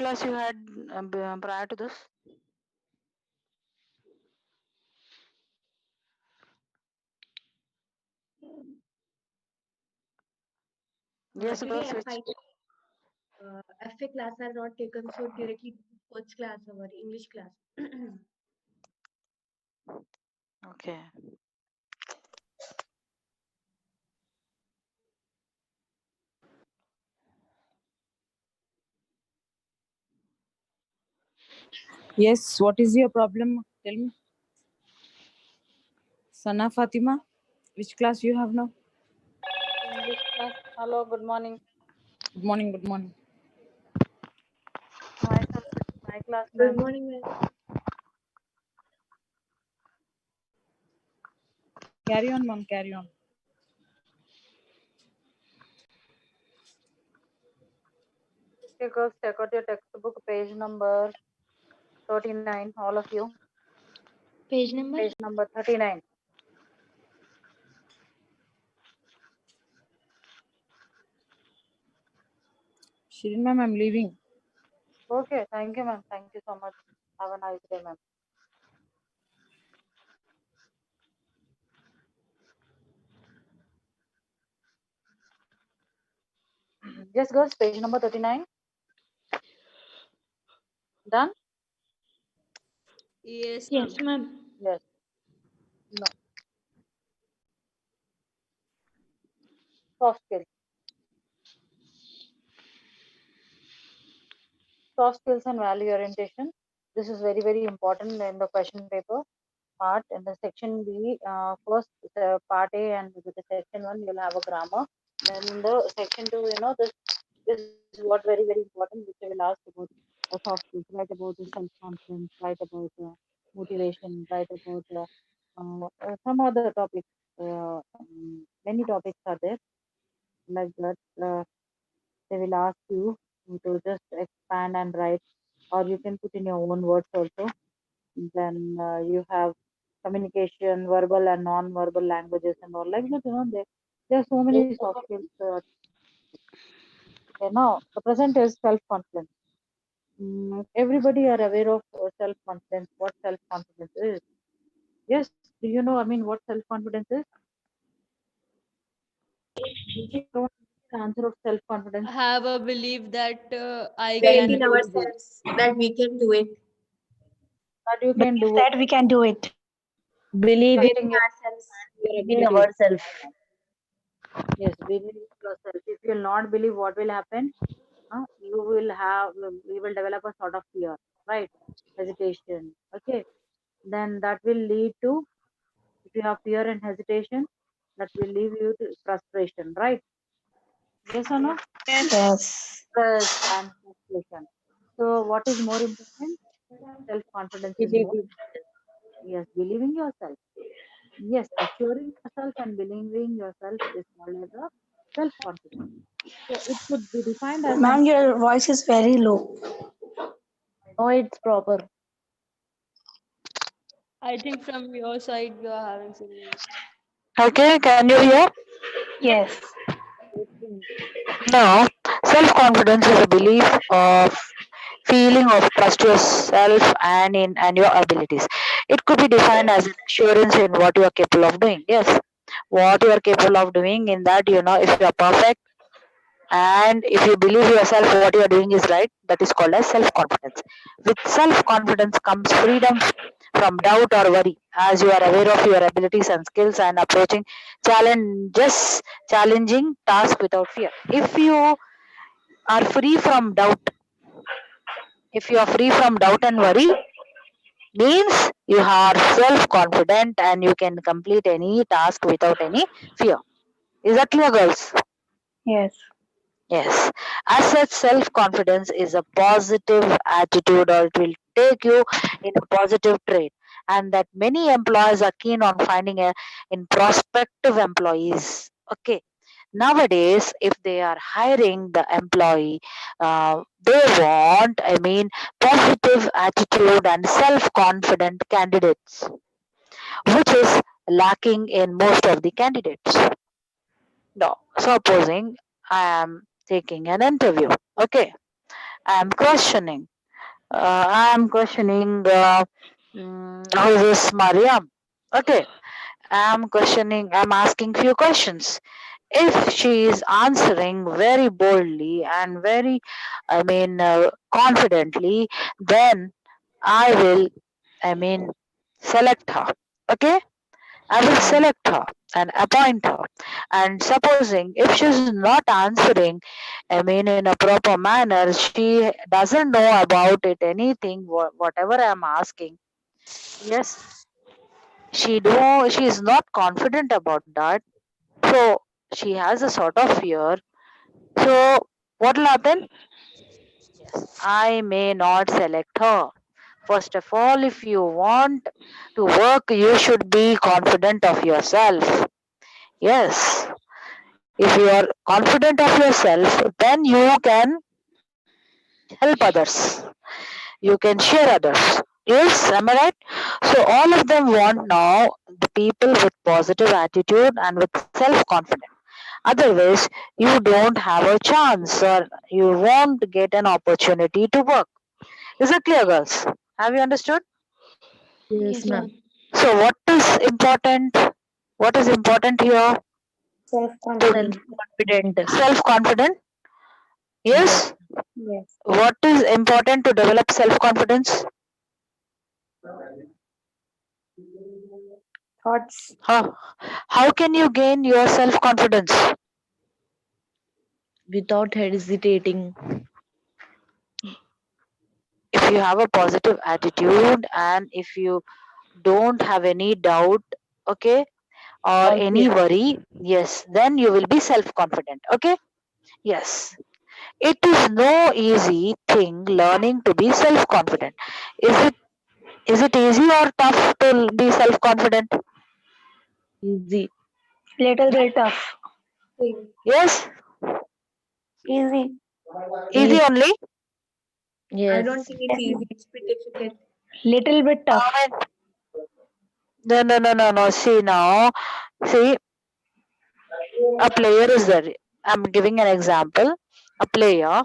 class you had prior to this? Yes, Today girls. FA class are not taken, so directly first class, our English class. Okay. Yes, what is your problem? Tell me. Sana Fatima, which class you have now? English class. Hello, good morning. Good morning, good morning. Myself, my class, Good ma'am. morning, ma'am. Carry on, ma'am, carry on. Okay, girls, check out your textbook, page number 39, all of you. Page number? Page number 39. Shirin ma'am, I'm leaving. Okay, thank you, ma'am. Thank you so much. Have a nice day, ma'am. Yes, girls, page number 39. Done? Yes, ma'am. Yes. No. Soft skills. Soft skills and value orientation. This is very, very important in the question paper part. In the section B, first part A and with the section 1, you'll have a grammar. Then in the section 2, this is what very, very important, which I will ask about soft skills. Write about the self-confidence, write about motivation, write about some other topics. Many topics are there like that. They will ask you to just expand and write, or you can put in your own words also. Then you have communication, verbal and non-verbal languages and all like that. There are so many soft skills. The present is self-confidence. Everybody are aware of self-confidence. What self-confidence is? Yes, do you know? I mean, what self-confidence is? Don't answer of self-confidence. Have a belief that I Faith can in do ourselves that we can do it. That you can Believe do it. that we can do it. Believe Trusting in ourselves, your in abilities. ourselves. Yes, believe in yourself. If you will not believe, what will happen? You will develop a sort of fear, right? Hesitation. Okay. Then that will lead to, if you have fear and hesitation, that will lead you to frustration, right? Yes or no? Yes. Stress and frustration. So, what is more important? Self confidence is more Believe. important. Yes, believing yourself. Yes, assuring yourself and believing yourself is called as a self confidence. So, it could be defined as an. Ma'am, your voice is very low. No, it's proper. I think from your side you are having some. Okay, can you hear? Yes. Now, self confidence is a belief of feeling of trust yourself and your abilities. It could be defined as an assurance in what you are capable of doing. Yes, what you are capable of doing, in that if you are perfect and if you believe yourself what you are doing is right, that is called as self confidence. With self confidence comes freedom from doubt or worry, as you are aware of your abilities and skills and approaching challenging tasks without fear. If you are free from doubt, if you are free from doubt and worry, means you are self confident and you can complete any task without any fear. Is that clear, girls? Yes. Yes. As such, self confidence is a positive attitude, or it will take you in a positive trait, and that many employers are keen on finding in prospective employees. Okay. Nowadays, if they are hiring the employee, they want, positive attitude and self confident candidates, which is lacking in most of the candidates. Now, supposing I am taking an interview. Okay. I'm questioning. I'm questioning. Who is this Mariam? Okay. I'm questioning. I'm asking few questions. If she is answering very boldly and very, confidently, then I will, I mean, select her. Okay? I will select her and appoint her. And supposing if she's not answering, in a proper manner, she doesn't know about it anything, whatever I'm asking. Yes, she is not confident about that. So she has a sort of fear. So what will happen? Yes, I may not select her. First of all, if you want to work, you should be confident of yourself. Yes, if you are confident of yourself, then you can help others. You can share others. Yes, am I right? So all of them want now the people with positive attitude and with self-confidence. Otherwise, you don't have a chance or you won't get an opportunity to work. Is it clear, girls? Have you understood? Yes, Yes, ma'am. ma'am. So what is important? What is important here? Self-confidence. Self-confident. Self-confident. Yes. Yes. Yes. What is important to develop self-confidence? Thoughts. How can you gain your self-confidence? Without hesitating. If you have a positive attitude and if you don't have any doubt, okay, or any worry, yes, then you will be self-confident. Okay. Yes, it is no easy thing learning to be self-confident. Is it easy or tough to be self-confident? Easy. Little bit tough. Yes, Easy. easy Easy. only. I don't Yes. think it's easy. It's bit difficult. Little bit tough. No. See, a player is there. I'm giving an example. A player,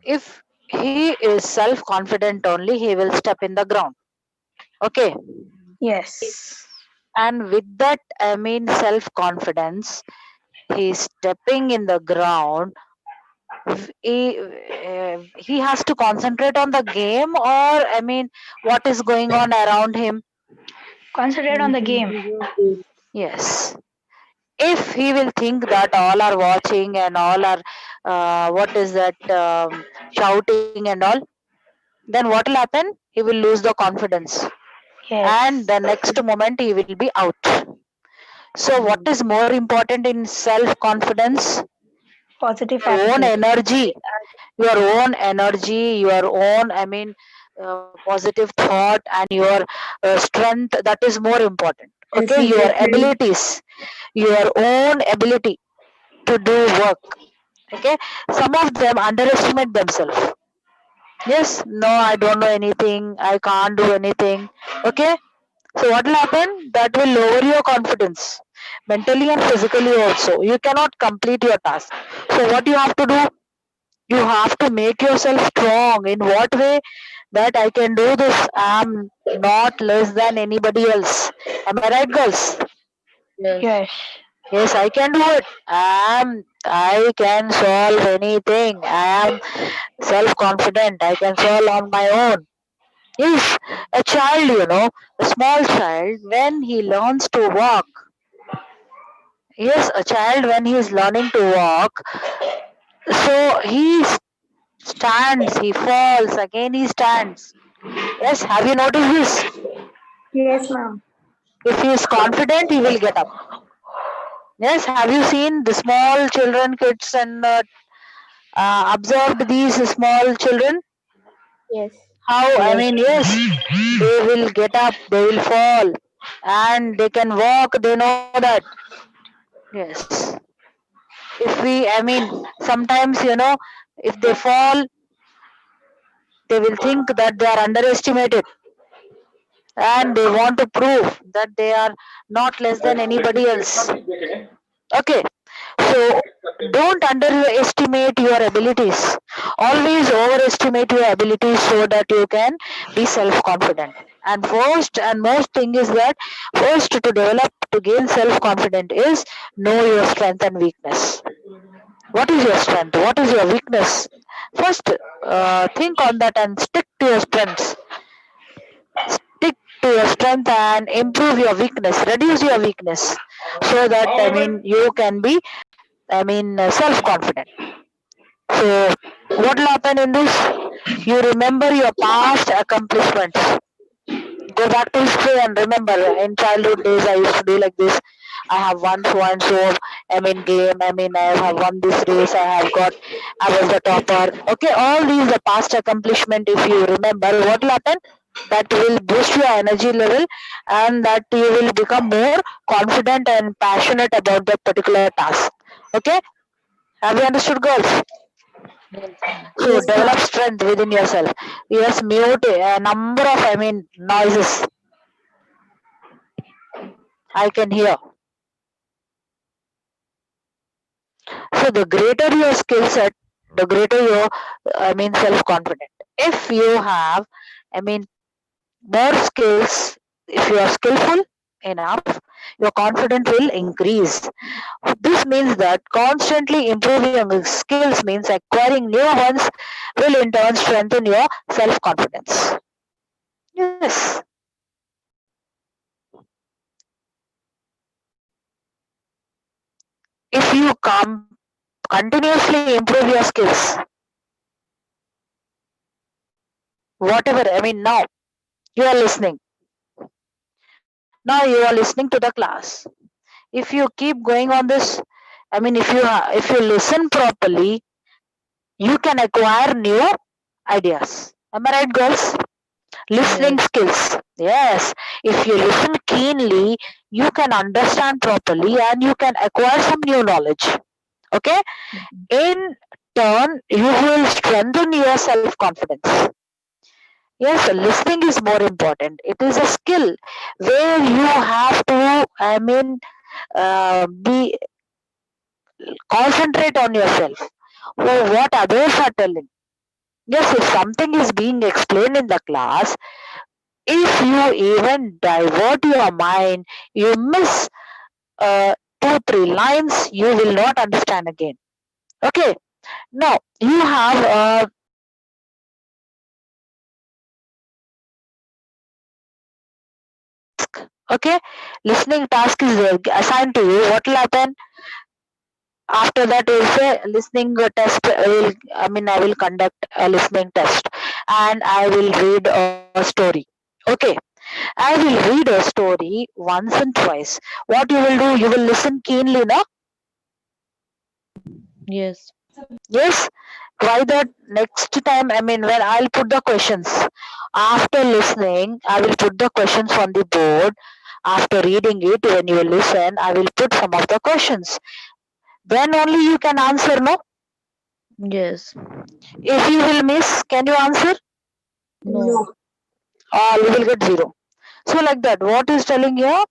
if he is self-confident only, he will step in the ground. Okay. Yes. And with that, self-confidence, he's stepping in the ground. He has to concentrate on the game, or what is going on around him. Concentrate on the game. Yes, if he will think that all are watching and all are what is that shouting and all, then what will happen? He will lose the confidence, and Yes. the next moment he will be out. So what is more important in self confidence? Positive Your own attitude. energy, your own positive thought and your strength, that is more important. Okay, your abilities, your own ability to do work. Okay, some of them underestimate themselves. Yes, no, I don't know anything, I can't do anything. Okay, so what will happen? That will lower your confidence mentally and physically also. You cannot complete your task. So what you have to do? You have to make yourself strong. In what way? That I can do this. I'm not less than anybody else. Am I right, girls? Yes. Yes. Yes, I can do it. I can solve anything. I am self-confident. I can solve on my own. Yes, a child, a small child, when he learns to walk. Yes, a child when he is learning to walk, so he stands, he falls, again he stands. Yes, have you noticed this? Yes, ma'am. If he is confident, he will get up. Yes, have you seen the small children, kids, and observed these small children? Yes. How, Yes. yes, they will get up, they will fall, and they can walk, they know that. Yes. If we, sometimes, if they fall, they will think that they are underestimated and they want to prove that they are not less than anybody else. Okay, so don't underestimate your abilities. Always overestimate your abilities so that you can be self-confident. And first and most thing is that first to gain self-confidence is know your strength and weakness. What is your strength? What is your weakness? First, think on that and stick to your strengths. Stick to your strength and improve your weakness. Reduce your weakness so that you can be self-confident. So what will happen in this? You remember your past accomplishments. Go back to history and remember in childhood days I used to do like this. I have won so and so game. I have won this race. I was the topper. Okay, all these the past accomplishment. If you remember, what will happen? That will boost your energy level, and that you will become more confident and passionate about that particular task. Okay, have you understood, girls? Yes, ma'am. So develop strength within yourself. Yes, mute a number of noises I can hear. So the greater your skill set, the greater your self confident. If you have more skills, if you are skillful enough, your confidence will increase. This means that constantly improving your skills means acquiring new ones will in turn strengthen your self confidence. Yes. If you continuously improve your skills, whatever, now you are listening. Now you are listening to the class. If you keep going on this, if you listen properly, you can acquire new ideas. Am I right, girls? Listening Yes. skills. Yes. If you listen keenly, you can understand properly and you can acquire some new knowledge. Okay? In turn, you will strengthen your self confidence. Yes, listening is more important. It is a skill where you have to, be concentrate on yourself. What others are telling. Yes, if something is being explained in the class, if you even divert your mind, you miss 2-3 lines, you will not understand again. Okay. Now you have okay, listening task is assigned to you. What will happen? After that is a listening test. I will conduct a listening test and I will read a story. Okay, I will read a story once and twice. What you will do? You will listen keenly, na? Yes. Yes. Why that next time? When I'll put the questions after listening, I will put the questions on the board. After reading it, when you listen, I will put some of the questions. Then only you can answer, no? Yes. If you will miss, can you answer? No. You will get 0. So like that, what is telling here?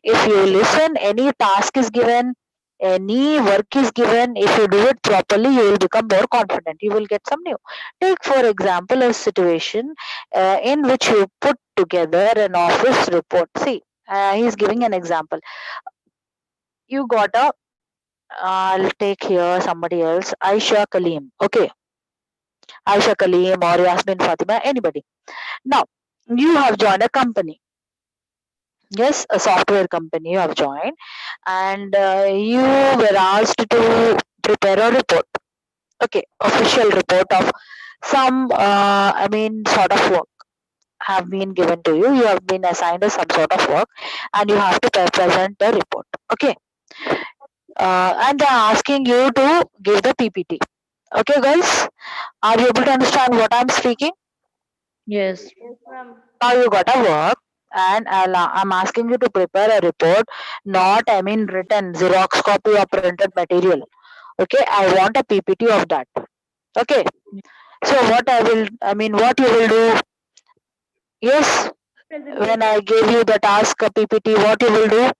If you listen, any task is given, any work is given, if you do it properly, you will become more confident. You will get some new. Take for example a situation in which you put together an office report. See, he's giving an example. You got a, I'll take here somebody else, Aisha Kaleem. Okay, Aisha Kaleem or Yasmin Fatima, anybody. Now, you have joined a company. Yes, a software company you have joined, and you were asked to prepare a report. Okay, official report of some, sort of work have been given to you. You have been assigned some sort of work, and you have to present the report. Okay, and they are asking you to give the PPT. Okay, guys, are you able to understand what I'm speaking? Yes. Yes, ma'am. Now you got a work and I'm asking you to prepare a report, not written Xerox copy or printed material. Okay, I want a PPT of that. Okay, so what you will do? Yes, when Presentation. I gave you the task PPT, what you will do?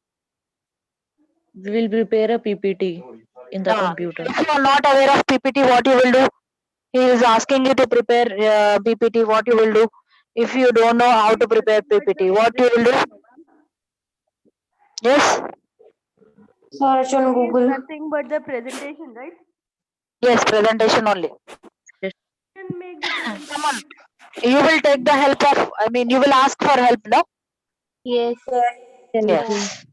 We will prepare a PPT in the Ah, computer. if you are not aware of PPT, what you will do? He is asking you to prepare PPT. What you will do? If you don't know how to prepare PPT, what you will do? Yes. Search on Google. Nothing but the presentation, right? Yes, presentation only. Yes. Can make the presentation. Come on. You will take the help of, you will ask for help, no? Yes. Yes.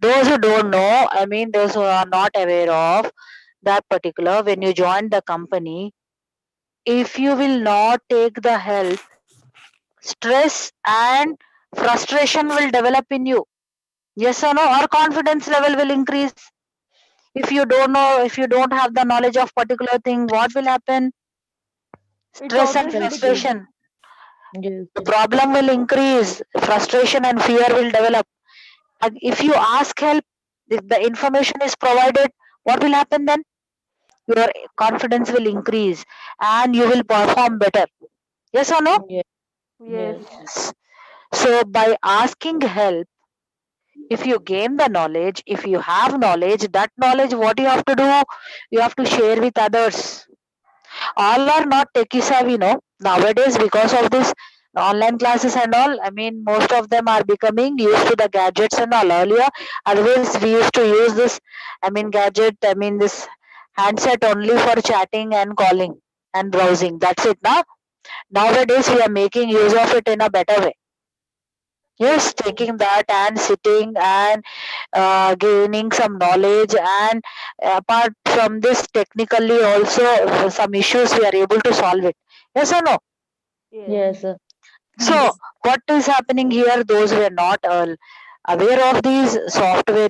Those who don't know, those who are not aware of that particular, when you join the company, if you will not take the help, stress and frustration will develop in you. Yes or no? Or confidence level will increase. If you don't know, if you don't have the knowledge of particular thing, what will happen? Stress and frustration. Yes. The problem will increase. Frustration and fear will develop. And if you ask help, if the information is provided, what will happen then? Your confidence will increase and you will perform better. Yes or no? Yes. Yes. Yes. So by asking help, if you gain the knowledge, if you have knowledge, that knowledge, what you have to do? You have to share with others. All are not techie savvy, no. Nowadays, because of this online classes and all, most of them are becoming used to the gadgets and all. Earlier, otherwise we used to use this, gadget, this handset only for chatting and calling and browsing. That's it, now. Nowadays, we are making use of it in a better way. Yes, taking that and sitting and gaining some knowledge, and apart from this, technically also some issues we are able to solve it. Yes or no? Yes. So what is happening here? Those who are not aware of these software,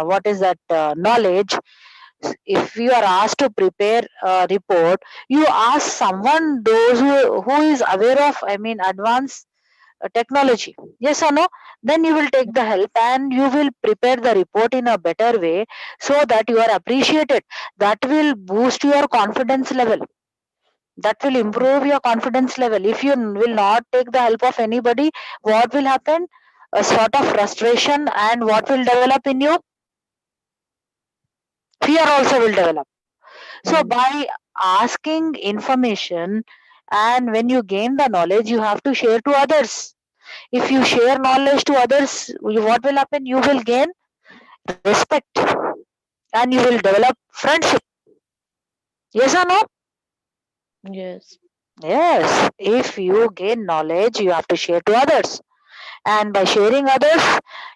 what is that knowledge? If you are asked to prepare a report, you ask someone those who is aware of advanced technology. Yes or no? Then you will take the help and you will prepare the report in a better way so that you are appreciated. That will boost your confidence level. That will improve your confidence level. If you will not take the help of anybody, what will happen? A sort of frustration, and what will develop in you? Fear also will develop. So by asking information, and when you gain the knowledge, you have to share to others. If you share knowledge to others, what will happen? You will gain respect and you will develop friendship. Yes or no? Yes. Yes. If you gain knowledge, you have to share to others. And by sharing others,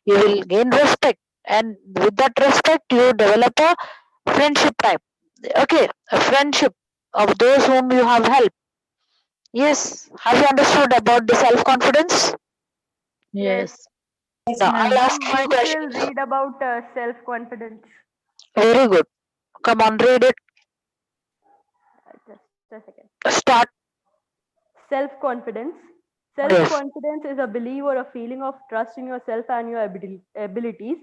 you will gain respect. And with that respect, you develop a friendship type. Okay, a friendship of those whom you have helped. Yes. Have you understood about the self-confidence? Yes. Now, I'll ask We you a will question. read about self-confidence. Very good. Come on, read it. Just a second. Start. Self-confidence. Yes. Self-confidence is a belief or a feeling of trust in yourself and your abilities.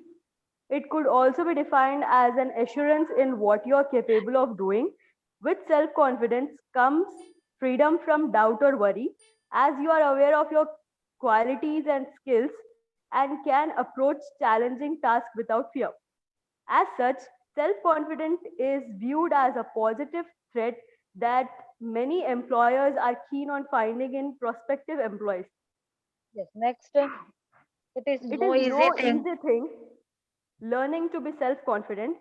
It could also be defined as an assurance in what you are capable of doing. With self-confidence comes freedom from doubt or worry, as you are aware of your qualities and skills and can approach challenging tasks without fear. As such, self-confidence is viewed as a positive trait that many employers are keen on finding in prospective employees. Yes. Next, it is It no is easy no thing. easy thing learning to be self-confident.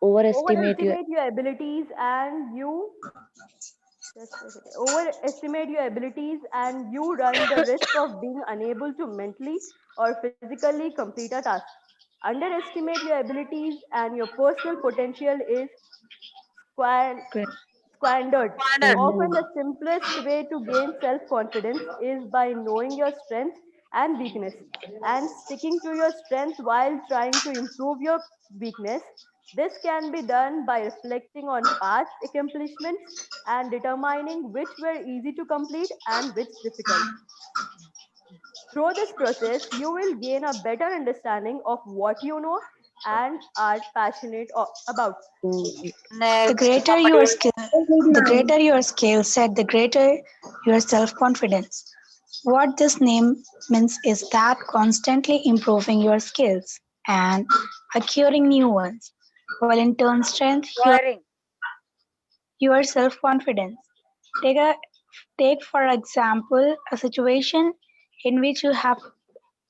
Overestimate your Overestimate your abilities and you overestimate your abilities and you run the risk of being unable to mentally or physically complete a task. Underestimate your abilities and your personal potential is squan- squandered. Often, the simplest way to gain self confidence is by knowing your strengths and weakness and sticking to your strength while trying to improve your weakness. This can be done by reflecting on past accomplishments and determining which were easy to complete and which difficult. Through this process, you will gain a better understanding of what you know and are passionate about. The Next, greater your skill set, the greater your self-confidence. What this name means is that constantly improving your skills and acquiring new ones will in turn strengthen Acquiring. your self-confidence. Take, a, take for example a situation in which you have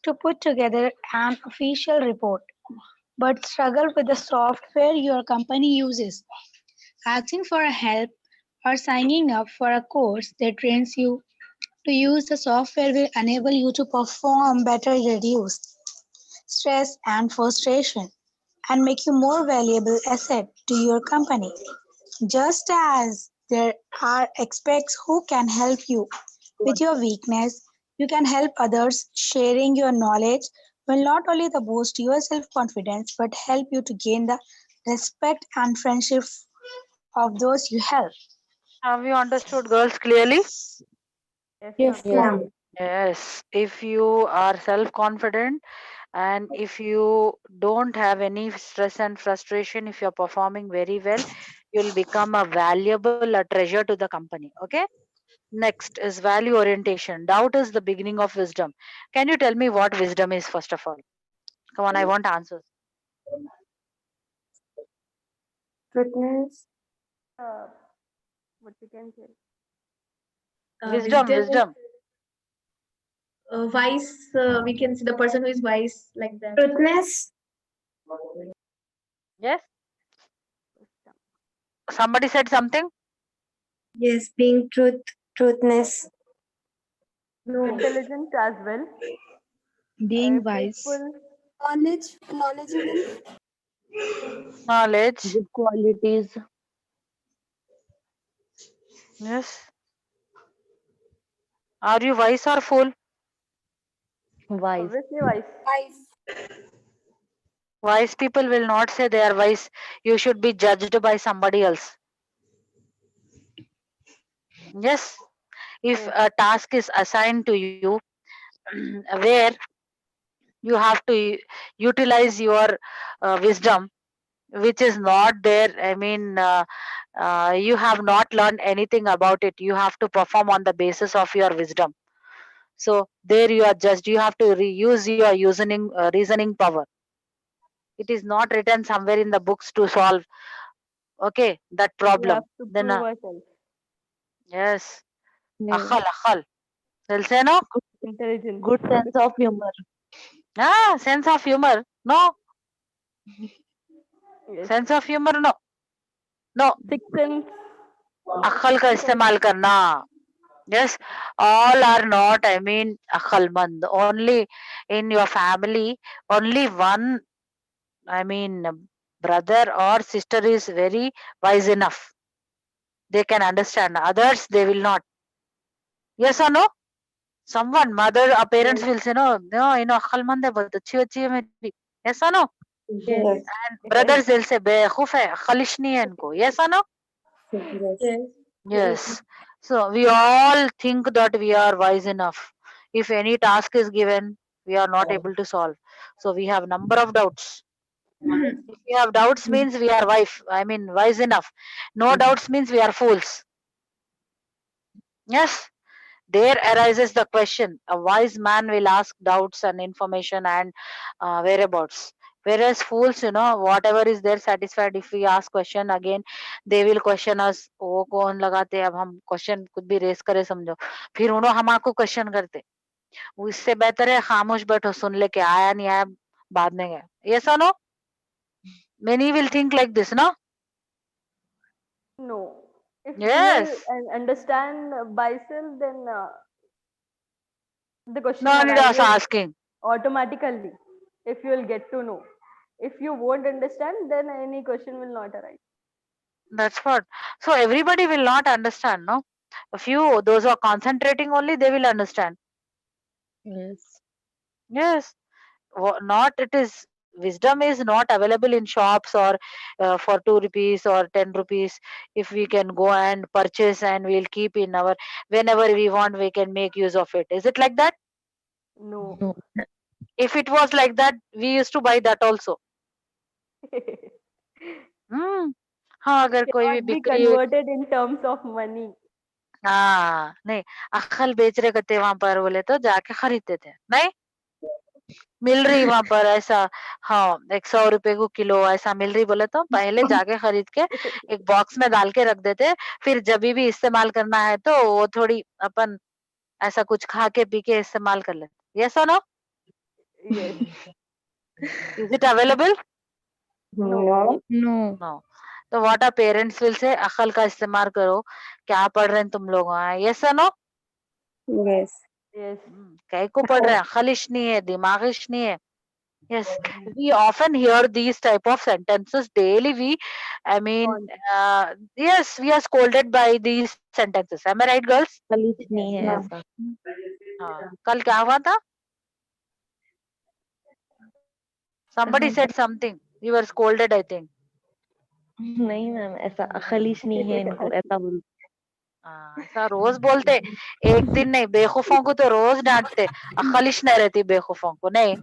to put together an official report but struggle with the software your company uses. Asking for help or signing up for a course that trains you to use the software will enable you to perform better, reduce stress and frustration, and make you more valuable asset to your company. Just as there are experts who can help you with your weakness, you can help others. Sharing your knowledge will not only the boost your self-confidence but help you to gain the respect and friendship of those you help. Have you understood, girls, clearly? Yes, Yes, ma'am. yes. Ma'am. Yes. If you are self-confident and if you don't have any stress and frustration, if you're performing very well, you'll become a valuable a treasure to the company. Okay. Next is value orientation. Doubt is the beginning of wisdom. Can you tell me what wisdom is, first of all? Come on, I want answers. Truthness. Uh, what you can say? Wisdom, Wisdom is wisdom. wise. We can see the person who is wise like that. Truthness. Yes. Somebody said something. Yes, being truthness. No. Intelligent as well. Being wise. Faithful. Knowledgeable. Knowledge. Good qualities. Yes. Are you wise or fool? Wise. Obviously wise. Wise people will not say they are wise. You should be judged by somebody else. Yes. If Yes. a task is assigned to you where you have to utilize your wisdom, which is not there, I mean, you have not learned anything about it. You have to perform on the basis of your wisdom. So there you are judged. You have to use your reasoning power. It is not written somewhere in the books to solve, okay, that We have problem. to Then prove ourselves. yes, Yes. akhal. They'll say no. Intelligent. Good sense of humor. Sense of humor. No. Yes. Sense of humor. No. No. Sixth sense. अक्ल का इस्तेमाल करना. Yes, all are not, I mean, akhalmand. Only in your family, only one, I mean, brother or sister is very wise enough. They can understand. Others, they will not. Yes or no? Someone, mother or parents Yes. will say, no, no, akhalmand hai, bahut अच्छी बच्ची है मेरी. Yes or no? Yes. Yes. And brothers, they'll say, बेवकूफ है, अक्लिश नहीं है इनको. Yes or no? Yes. Yes. Yes. So we all think that we are wise enough. If any task is given, we are not able to solve. So we have number of doubts. If we have doubts means we are wise enough. No doubts means we are fools. Yes. There arises the question. A wise man will ask doubts and information and whereabouts. Whereas fools, whatever is there satisfied. If we ask question again, they will question us. वो कौन लगाते अब हम question कुछ भी race करे समझो. फिर उन्होंने हम आपको question करते. उससे बेहतर है खामोश बैठो सुन ले के आया नहीं आया बाद में गए. Yes or no? Many will think like this, no? No. If you will Yes. understand Bicel, then the question No need us arises asking. automatically. If you will get to know. If you won't understand, then any question will not arise. That's what. So everybody will not understand, no? A few, those who are concentrating only, they will understand. Yes. Yes. Not it is wisdom is not available in shops or for 2 rupees or 10 rupees. If we can go and purchase and we'll keep in our whenever we want, we can make use of it. Is it like that? No. No. If it was like that, we used to buy that also. Hmm. हाँ अगर कोई भी Cannot be बिक्री converted in terms of money. हाँ नहीं, अक्खल बेच रहे थे वहां पर, बोले तो जाके खरीदते थे, नहीं मिल रही वहां पर ऐसा, हाँ 100 रुपए को किलो ऐसा मिल रही, बोले तो पहले जाके खरीद के एक बॉक्स में डाल के रख देते, फिर जब भी इस्तेमाल करना है तो वो थोड़ी अपन ऐसा कुछ खा के पी के इस्तेमाल कर लेते। यस और no? Yes. Is it available? No. No. No. तो what are parents will say, अकल का इस्तेमाल करो, क्या पढ़ रहे हैं तुम लोग? यस और नो? Yes. Yes. कहीं को पढ़ रहे हैं, अकलिश नहीं है, दिमागिश नहीं है। Yes, we often hear these type of sentences daily. I mean, yes, we are scolded by these sentences. Am I right, girls? खलीज नहीं है हाँ। ऐसा। हाँ, कल क्या हुआ था? Somebody said something. You were scolded, I think. नहीं मैम, ऐसा खलीज नहीं है इनको, ऐसा बोल। ऐसा रोज बोलते, एक दिन नहीं, बेवकूफों को तो रोज डांटते, अखलिश नहीं रहती बेवकूफों को, नहीं।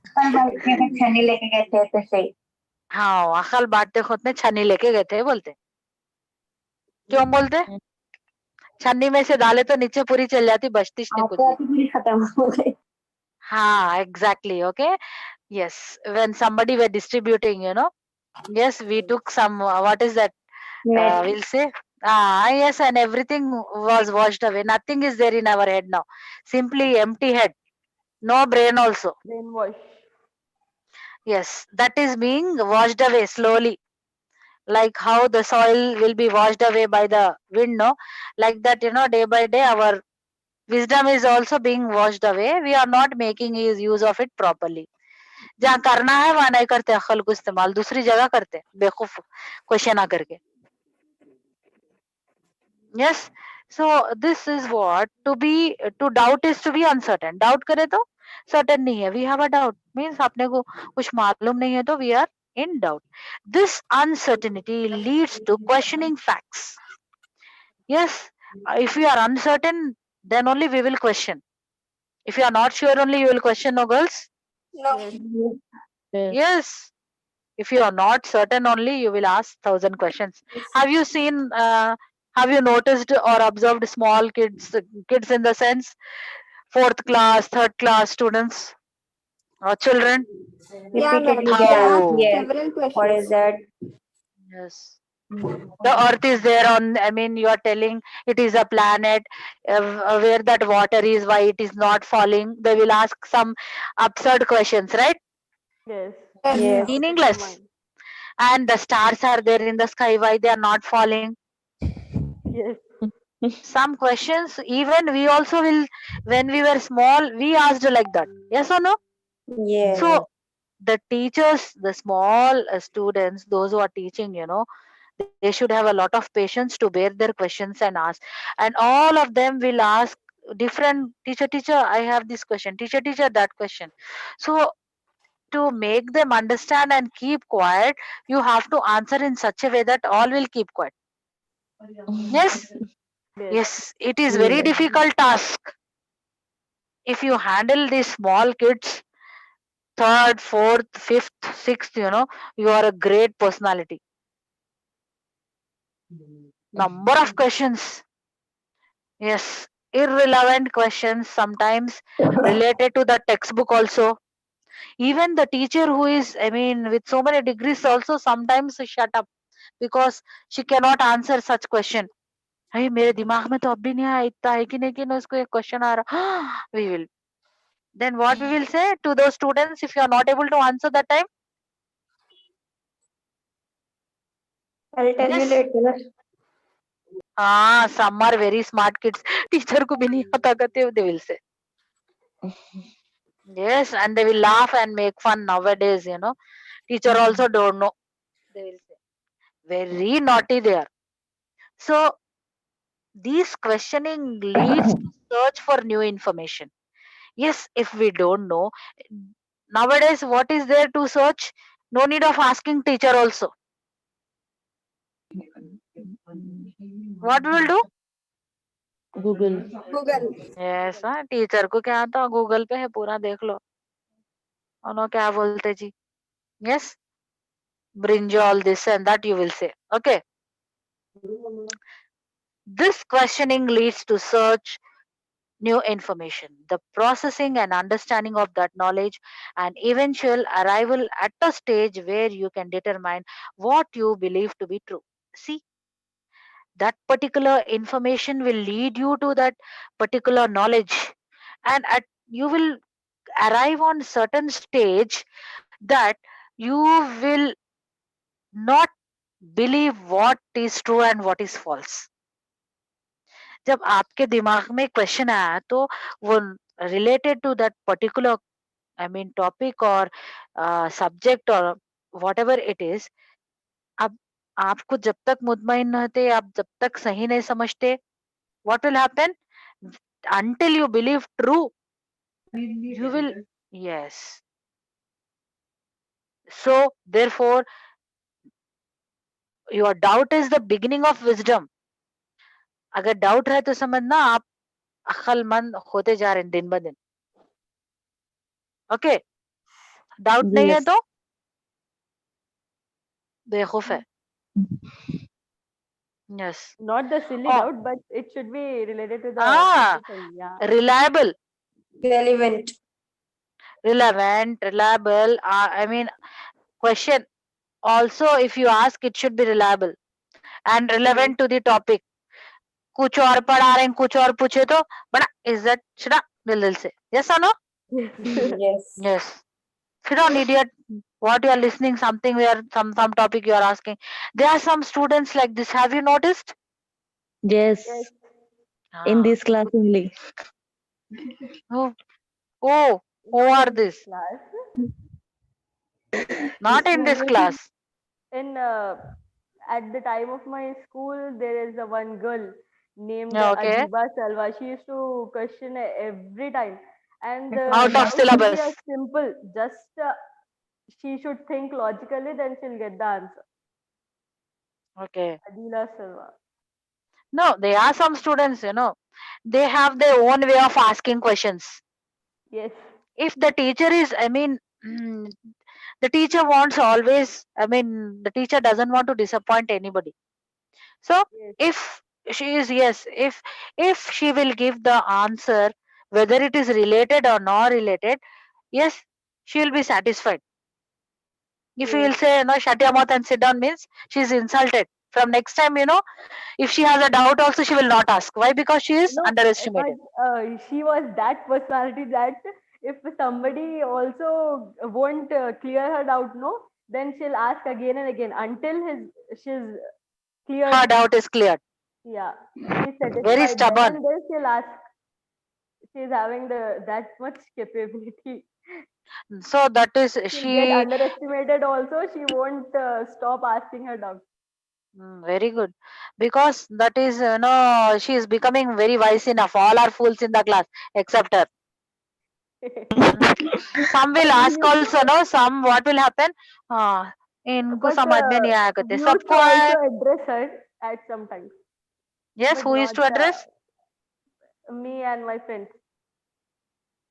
कल बाइक में छन्नी लेके गए थे तो सही। हाँ, अकल बांटते खुद में छन्नी लेके गए थे बोलते। क्यों बोलते? छन्नी में से डाले तो नीचे पूरी चल जाती, बचती नहीं कुछ आते भी। आते पूरी खत्म हो गई। हाँ, exactly. Okay. Yes, when somebody were distributing, yes, we took some, what is that? Net We'll say, yes, and everything was washed away. Nothing is there in our head now. Simply empty head. No brain also. Brainwash. Yes, that is being washed away slowly. Like how the soil will be washed away by the wind, no? Like that, day by day, our wisdom is also being washed away. We are not making use of it properly. जहाँ करना है वहां नहीं करते, अक्ल को इस्तेमाल दूसरी जगह करते, बेवकूफ क्वेश्चन ना करके। Yes, so this is what to doubt is to be uncertain. Doubt करे तो सर्टेन नहीं है, we have a doubt, means अपने को कुछ मालूम नहीं है तो we are in doubt. This uncertainty leads to questioning facts. Yes, if you are uncertain, then only we will question. If you are not sure, only you will question, no girls? Yes. Yes. If you are not certain, only you will ask 1,000 questions. Have you seen, have you noticed or observed small kids in the sense, 4th class, 3rd class students or children? Yeah, ma'am. Repeatedly They they ask ask, yes, several what is questions. that? Yes. The earth is there on, I mean, you are telling it is a planet, where that water is, why it is not falling. They will ask some absurd questions, right? Yes. Yes. Meaningless. And the stars are there in the sky, why they are not falling? Yes. Some questions even we also will, when we were small, we asked like that. Yes or no? Yes. So the teachers, the small students, those who are teaching, they should have a lot of patience to bear their questions and ask. And all of them will ask different, teacher, I have this question, teacher, that question. So to make them understand and keep quiet, you have to answer in such a way that all will keep quiet. Yes. Yes, it is very difficult task. If you handle these small kids, 3rd, 4th, 5th, 6th, you are a great personality. Number of questions. Yes, irrelevant questions, sometimes related to the textbook also. Even the teacher who is, I mean, with so many degrees also sometimes shut up because she cannot answer such question. अरे मेरे दिमाग में तो अब भी नहीं आया, इतना है कि नहीं कि ना उसको एक क्वेश्चन आ रहा। We will, then what we will say to those students, if you are not able to answer that time? I'll tell you Yes. later. Some are very smart kids. Teacher को भी नहीं आता करते, they will say. Yes, and they will laugh and make fun nowadays, Teacher also don't know. They will say. Very naughty they are. So, these questioning leads to search for new information. Yes, if we don't know, nowadays what is there to search? No need of asking teacher also. What we will do? Google. Google. Yes, teacher को क्या आता, Google पे है पूरा, देख लो उन्होंने क्या बोलते जी। Yes, brinjal this and that you will say. Okay. This questioning leads to search new information, the processing and understanding of that knowledge, and eventual arrival at a stage where you can determine what you believe to be true. See, that particular information will lead you to that particular knowledge, and at you will arrive on certain stage that you will not believe what is true and what is false. जब आपके दिमाग में question आया तो वो related to that particular I mean topic और subject और whatever it is, अब आपको जब तक मुतमईन न होते, आप जब तक सही नहीं समझते, what will happen until you believe true, you will, yes, so therefore your doubt is the beginning of wisdom. अगर डाउट है तो समझना आप अक्लमंद होते जा रहे हैं दिन ब दिन. ओके, डाउट नहीं है Yes. तो बेवकूफ है. Yes. Not the silly Oh. doubt, but it should be related to the Ah, topic, yeah. reliable, Relevant. reliable. I mean, question also if you ask, it should be reliable and relevant to the topic. कुछ और पढ़ा रहे हैं, कुछ और पूछे तो बड़ा इज्जत छिड़ा दिल से. Yes or no? Yes. Yes. Sit down, idiot. What you are listening? Something where some topic you are asking. There are some students like this. Have you noticed? Yes. Yes. In Ah. this class only. Oh, who are this? Class. Not in this class. In at the time of my school, there is a one girl named Okay. Adiba Salwa. She used to question every time, and Out of doubt should be syllabus. a simple. Just she should think logically, then she'll get the answer. Okay. Adila Salwa. No, there are some students, they have their own way of asking questions. Yes. If the teacher is, I mean, the teacher wants always, I mean, the teacher doesn't want to disappoint anybody. So Yes. if she is, yes, if she will give the answer, whether it is related or not related, yes, she will be satisfied. If you will Yes. say, no, shut your mouth and sit down, means she is insulted. From next time, if she has a doubt also, she will not ask. Why? Because she is No, underestimated. but she was that personality that if somebody also won't clear her doubt, no, then she'll ask again and again until she's cleared. Her doubt is cleared. Yeah, she's satisfied. Very Then stubborn. and then she'll ask. She's having that much capability. So that is She'll get she. underestimated also. She won't stop asking her doubt. Very good, because that is she is becoming very wise enough. All are fools in the class except her. Some will ask also, no. Some what will happen? इनको But समझ में नहीं आया we करते. used to सबको आए. also address her at some times. Yes, But who is to not, address? me and my friends.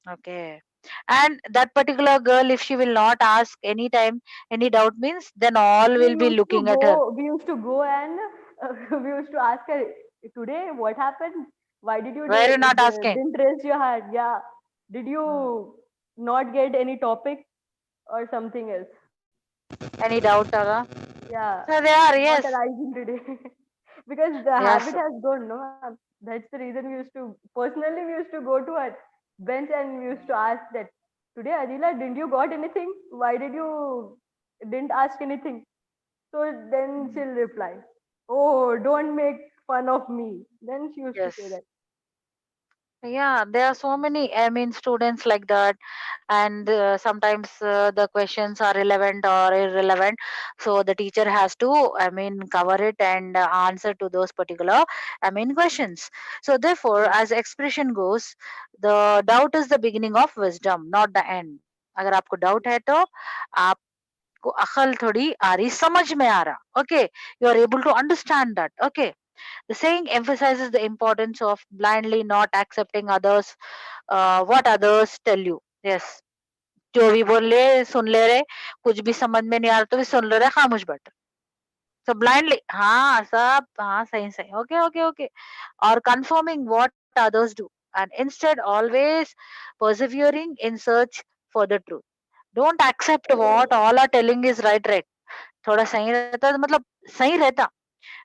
Okay. And that particular girl, if she will not ask any time any doubt, means then all will be looking at her. We used to go and we used to ask her, today what happened? Why did you Why are you not asking? didn't raise your hand? Yeah. Did you not get any topic or something else? Any doubt, Aga? Yeah. So they are, Not yes. arising today. Because the Yes. habit has gone, no? That's the reason we used to, personally, we used to go to her bench and we used to ask that, today, Adila, didn't you got anything? Why did you didn't ask anything? So then she'll reply, oh, don't make fun of me. Then she used Yes. to say that. Yeah, there are so many, I mean, students like that, and sometimes the questions are relevant or irrelevant. So the teacher has to, I mean, cover it and answer to those particular, I mean, questions. So therefore, as expression goes, the doubt is the beginning of wisdom, not the end. अगर आपको doubt है तो आपको अकल थोड़ी आ रही, समझ में आ रहा. Okay, you are able to understand that. Okay. The saying emphasizes the importance of blindly not accepting others, what others tell you. Yes. जो भी बोल ले सुन ले रहे, कुछ भी समझ में नहीं आ रहा तो भी सुन ले रहे, खामोश बैठ. So blindly, same. Okay. Or confirming what others do, and instead always persevering in search for the truth. Don't accept what all are telling is right. थोड़ा सही रहता तो मतलब सही रहता,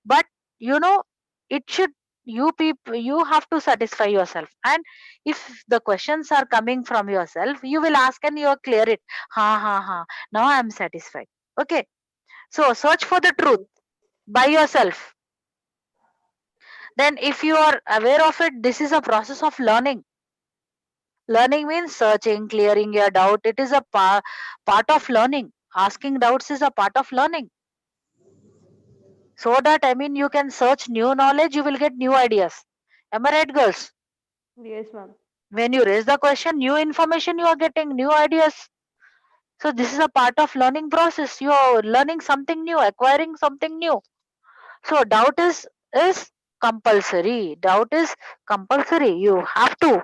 but you know it should, you have to satisfy yourself, and if the questions are coming from yourself, you will ask and you clear it. Ha, now I am satisfied. Okay, so search for the truth by yourself. Then if you are aware of it, this is a process of learning. Learning means searching, clearing your doubt. It is a part of learning. Asking doubts is a part of learning. So that, I mean, you can search new knowledge, you will get new ideas. Am I right, girls? Yes, ma'am. When you raise the question, new information you are getting, new ideas. So this is a part of learning process. You are learning something new, acquiring something new. So doubt is compulsory. Doubt is compulsory. You have to.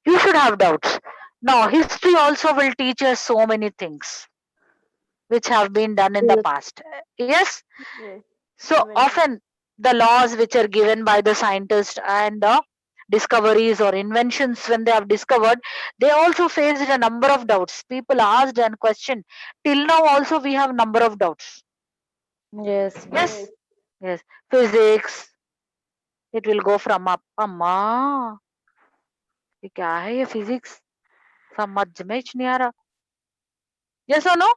You should have doubts. Now history also will teach us so many things which have been done in the past. Yes. Yes. So Very true. often the laws which are given by the scientists and the discoveries or inventions when they have discovered, they also faced a number of doubts. People asked and questioned. Till now also we have number of doubts. Yes. Yes. Yes. Physics. It will go from up. अम्मा ये क्या है ये physics? समझ में ही नहीं आ रहा. Yes or no?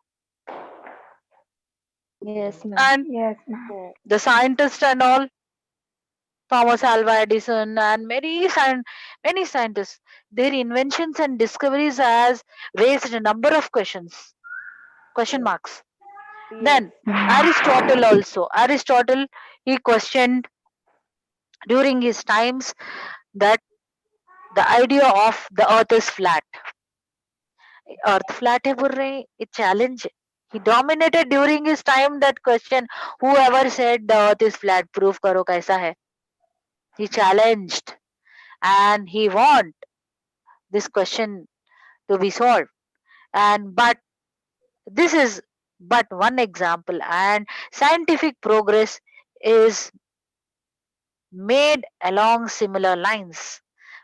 Yes, ma'am. And Yes, ma'am. the scientists and all, Thomas Alva Edison and many scientists, their inventions and discoveries has raised a number of question marks. Then Aristotle also. Aristotle, he questioned during his times that the idea of the earth is flat. Earth flat है बोल रहे हैं, it challenge. He dominated during his time that question. Whoever said the earth is flat, proof करो कैसा है. He challenged and he want this question to be solved. And but this is but one example, and scientific progress is made along similar lines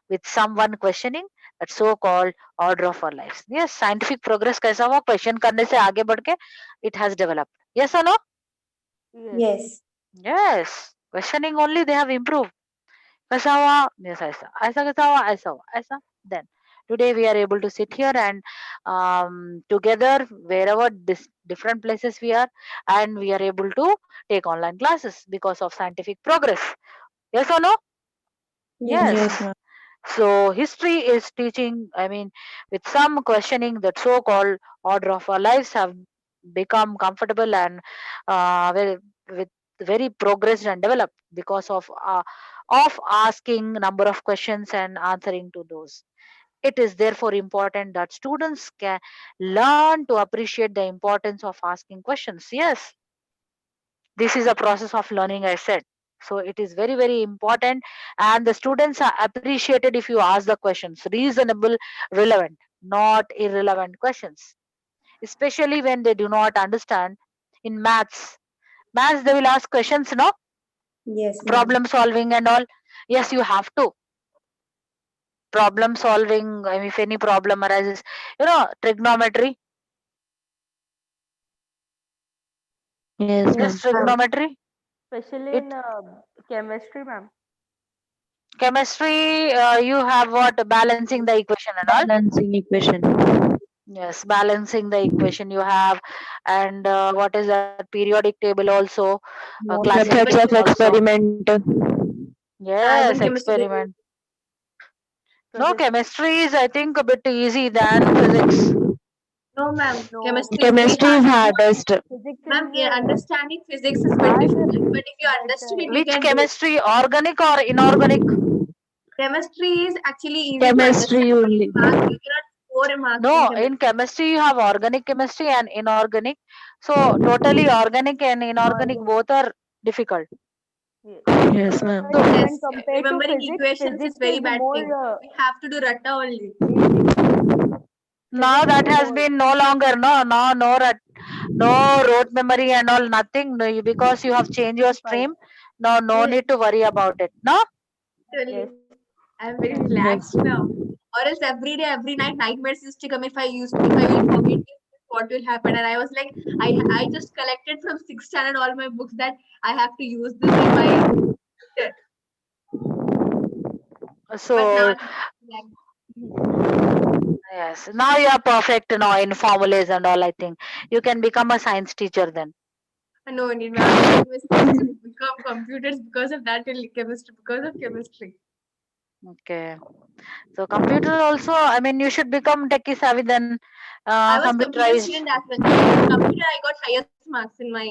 with someone questioning that so-called order of our lives. Yes, scientific progress कैसा हुआ, question करने से आगे बढ़ के it has developed. Yes or no? Yes. Yes, questioning only they have improved. कैसा हुआ? Yes, ऐसा कैसा हुआ? ऐसा. Then today we are able to sit here and together wherever different places we are, and we are able to take online classes because of scientific progress. Yes or no? Yes. Yes, ma'am. So history is teaching, I mean, with some questioning that so-called order of our lives have become comfortable and with very progressed and developed because of asking number of questions and answering to those. It is therefore important that students can learn to appreciate the importance of asking questions. Yes, this is a process of learning, I said. So it is very important, and the students are appreciated if you ask the questions reasonable, relevant, not irrelevant questions, especially when they do not understand. In maths they will ask questions, no, Yes, ma'am. problem solving and all. Yes, you have to problem solving. I mean, if any problem arises, trigonometry. Yes, ma'am. Yes, trigonometry. Especially in chemistry, ma'am. Chemistry, you have what, balancing the equation and all. Balancing equation. Yes, balancing the equation you have, and what is that, periodic table also, Methods of classification also. experiment. Yes, Chemistry. experiment. No, chemistry is, I think, a bit easy than physics. No, ma'am. No. Chemistry is hardest. Physics Ma'am, is understanding physics is very difficult. But if you understood it, you Which can do it. chemistry, organic or inorganic? Chemistry is actually easy Chemistry to only. understand. You cannot score a mark No, in in chemistry you have organic chemistry and inorganic. So totally organic and inorganic both are difficult. Yes, ma'am. So when compared to remembering physics, equations physics is very is bad more thing. We have to do ratta only. now that has been no longer, no No rote memory and all, nothing. No, because you have changed your stream. No need to worry about it. No? Yes. I'm very relaxed now. Or else every day, every night, nightmares used to come if I will forget it, what will happen. And I was like, I just collected from 6th standard all my books that I have to use this in my future. But now So, I'm relaxed. yes, now you are perfect now in formulas and all, I think. You can become a science teacher then. No need, ma'am. Chemistry used to become computers because of that, till chemistry because of chemistry. Okay. So computer also, I mean, you should become techie savvy then, I was computer computerized. student as well. In computer, I got highest marks in my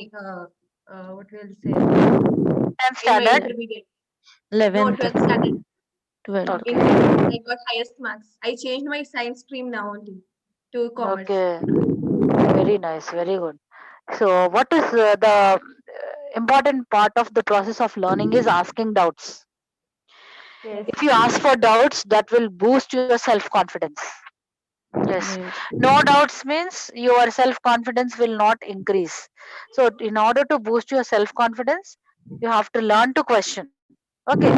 what will say 10th in my standard. intermediate. No, 11th, 12th standard. 12th. In Okay. 12th, I got highest marks. I changed my science stream now only to commerce. Okay. Very nice. Very good. So what is the important part of the process of learning is asking doubts. Yes. If you ask for doubts, that will boost your self confidence. Yes. Yes. No doubts means your self confidence will not increase. So, in order to boost your self confidence, you have to learn to question. Okay.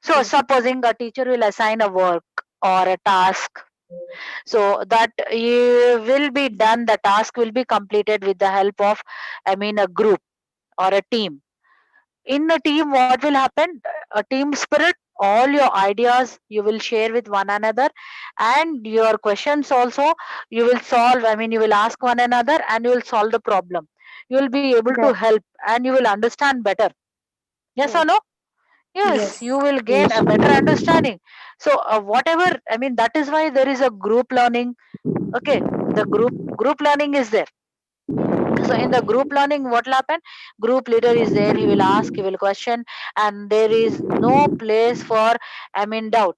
So, Yes. supposing a teacher will assign a work or a task, so that you will be done, the task will be completed with the help of, I mean, a group or a team. In a team, what will happen? A team spirit, all your ideas you will share with one another, and your questions also you will solve, I mean, you will ask one another and you will solve the problem. You will be able to Yeah. help and you will understand better. Yes or Yes. no? Yes, you Yes. will gain a better understanding. So whatever, I mean, that is why there is a group learning. Okay, the group learning is there. So in the group learning, what will happen? Group leader is there, he will ask, he will question, and there is no place for, I mean, doubt.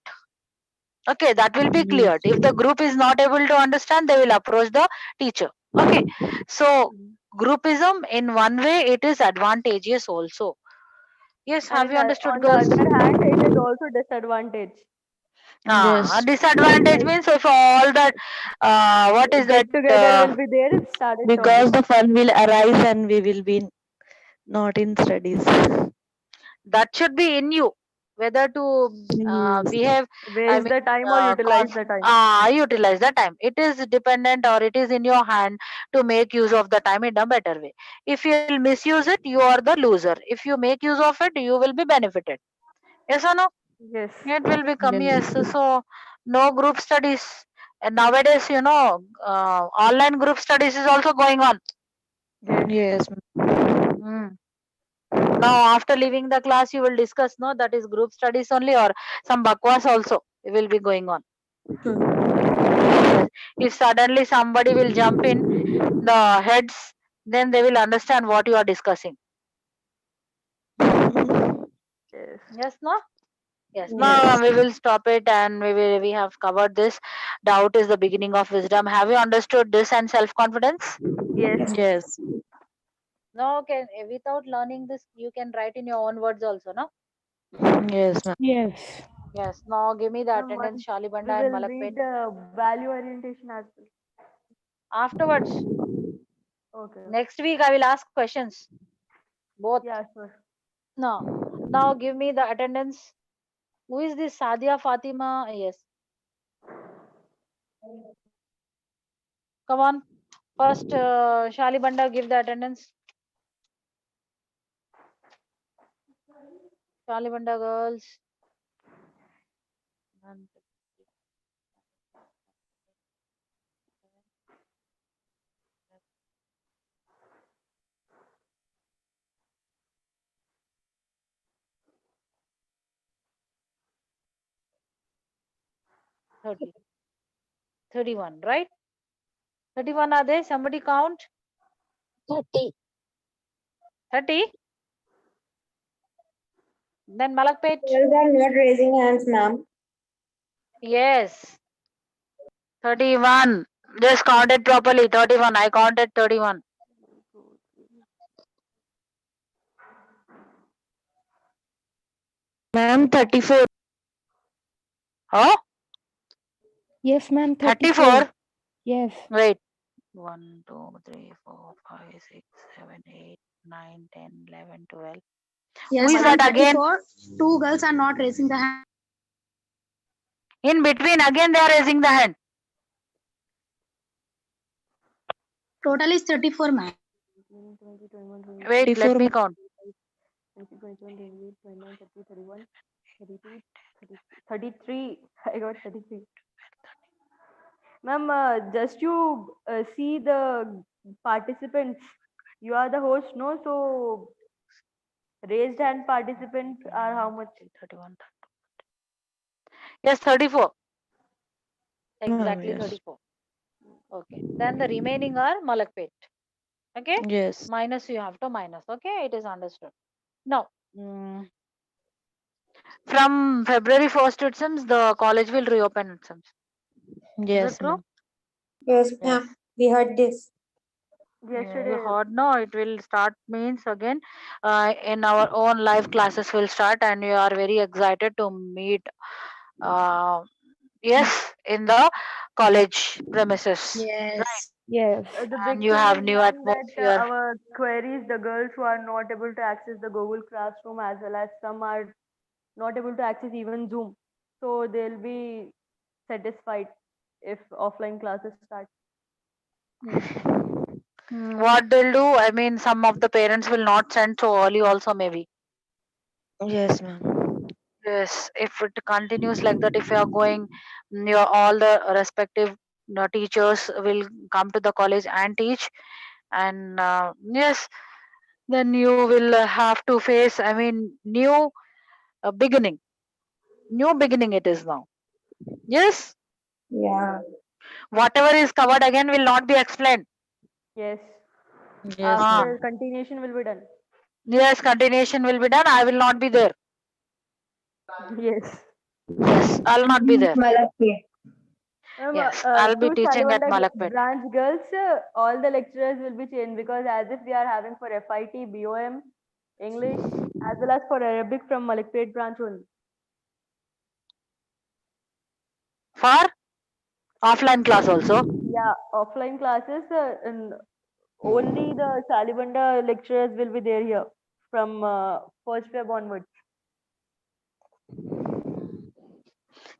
Okay, that will be Yes. cleared. If the group is not able to understand, they will approach the teacher. Okay, so groupism in one way it is advantageous also. Yes, have And you understood, on the girls? other hand, it is also disadvantage. A Yes. disadvantage Like means if all that, what is that? get together will be there, it started Because stopping. the fun will arise and we will be not in studies. That should be in you, whether to Yes. behave, I Waste mean, the time or utilize the time. utilize the time. It is dependent or it is in your hand to make use of the time in a better way. If you'll misuse it, you are the loser. If you make use of it, you will be benefited. Yes or no? Yes. It will become, Yes. yes. So no group studies. And nowadays, online group studies is also going on. Yes. Yes. Mm. Now, after leaving the class, you will discuss, no, that is group studies only, or some bakwas also will be going on. Yes. If suddenly somebody will jump in the heads, then they will understand what you are discussing. Yes. Yes, no? Yes. Yes. Now we will stop it, and we have covered this. Doubt is the beginning of wisdom. Have you understood this and self confidence? Yes. Yes. No, okay. Without learning this, you can write in your own words also, no? Yes, ma'am. Yes. Yes. Now give me the And attendance, we Shalibanda and will read Malakpet. the value orientation as Afterwards, well. Okay. next week I will ask questions. Both. Yeah, sure. No. Now give me the attendance. Who is this Sadia Fatima? Yes. Come on. First, Shalibanda, give the attendance. Shalibanda girls. 30. 31, right? 31 are there? Somebody count. 30. 30. Then Malakpet. Girls are not raising hands, ma'am. Yes. 31. Just count it properly. 31. I counted 31. Ma'am, 34. Oh, Yes, ma'am. 34. 34. Yes. Wait. 1, 2, 3, 4, 5, 6, 7, 8, 9, 10, 11, 12. Yes, Who is ma'am, that again? 34. Two girls are not raising the hand. In between, again they are raising the hand. Total is 34, ma'am. 20, 21, 22, Wait, let 34 me count. 27, 28, 29, 30, 31, 32, 33. I got 33. Ma'am, just you see the participants. You are the host, no? So raised hand participants are how much? 31. Yes, 34. Yes, ma'am. Exactly Yes. 34. Okay. Then the remaining are Malakpet. Okay. Yes. Minus you have to minus. Okay. It is understood. Now, from February 1st, it seems the college will reopen, it seems. Is it Yes, true? ma'am. Yes, Yes. ma'am. We heard this. Yesterday. You heard, no? It will start means again in our own live classes will start, and you are very excited to meet. Yes, in the college premises. Yes. Yes. The And big you thing have is, new ma'am, that atmosphere. our queries, the girls who are not able to access the Google Classroom, as well as some are not able to access even Zoom. So they'll be satisfied if offline classes start. What they'll do, I mean, some of the parents will not send so early also maybe. Yes, ma'am. Yes, if it continues like that, if you are going, your all the respective teachers will come to the college and teach, and yes, then you will have to face, I mean, new beginning. New beginning it is now. Yes, Yeah. whatever is covered again will not be explained. Yes. Yes, Ah, After ma'am. continuation will be done. yes, continuation will be done. I will not be there. Yes. Yes, I'll not be there. Malakpet. Yes, I'll be To teaching at Salivanda Malakpet. branch girls, all the lecturers will be changed because as if we are having for FIT, BOM, English, as well as for Arabic from Malakpet branch only. For offline class also. Yeah, offline classes, and only the Salivanda lecturers will be there here from first Feb onwards.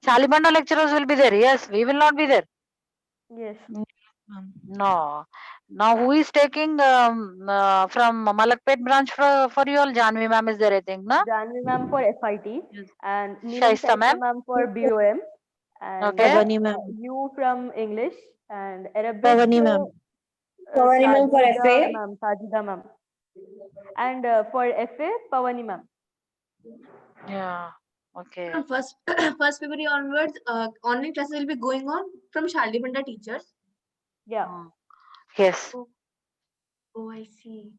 Salibanda lecturers will be there. Yes, we will not be there. Yes, Yes, ma'am. No. Now who is taking from Malakpet branch for you all? Janvi ma'am is there, I think, na? Janvi ma'am for FIT Yes. and Neelam Shaista Shaista ma'am. ma'am for BOM and Okay. Pavani, ma'am. you from English and Arabic Pavani, ma'am. Pavani ma'am for FA. Sajida ma'am and for FA Pavani ma'am. Yeah. Okay. From first first February onwards, online classes will be going on from Shalibanda teachers. Yeah. Yes. Oh, oh, I see.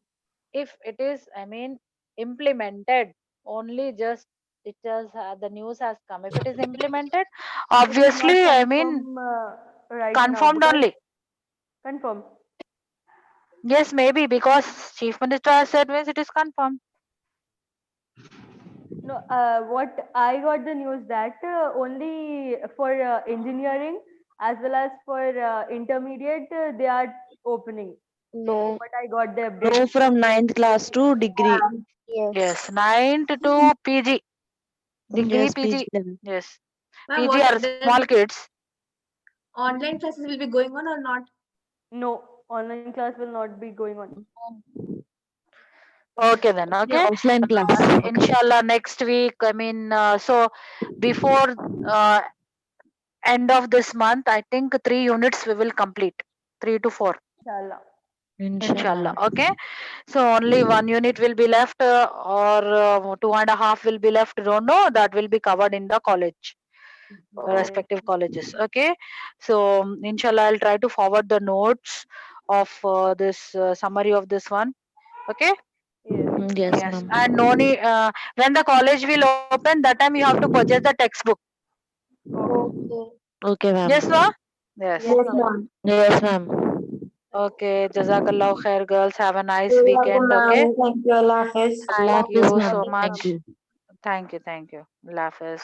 If it is, I mean, implemented, only just it just the news has come. If it is implemented, It is not obviously, I mean, confirmed right now confirmed because only. confirm. Yes, maybe because Chief Minister has said means it is confirmed. No, what I got the news that only for engineering as well as for intermediate they are opening. No. But I got the No, update. from ninth class to degree. Yes, 9th to PG, degree Yes, PG PG. level. Yes, Ma'am, PG what are then small kids. online classes will be going on or not? No, online class will not be going on. Okay then. The Okay. offline class. Okay. Inshallah, next week. I mean, so before end of this month, I think 3 units we will complete. 3 to 4. Inshallah. Inshallah. Inshallah. Okay. So only 1 unit will be left, or 2.5 will be left. Don't know. That will be covered in the college, Okay. respective colleges. Okay. So inshallah, I'll try to forward the notes of this summary of this one. Okay. Yes. Yes, Yes. ma'am. And no need. When the college will open, that time you have to purchase the textbook. Okay. Okay, ma'am. Yes, no? Yes. Yes, Yes, ma'am. ma'am. Yes, ma'am. Okay. Jazakallah khair, girls. Have a nice You're welcome, weekend. Okay. ma'am. Thank you. Allah Hafiz. Allah Thank Hafiz, you ma'am. so Hafiz, Thank ma'am. much. you. Thank you. Thank you. Allah Hafiz.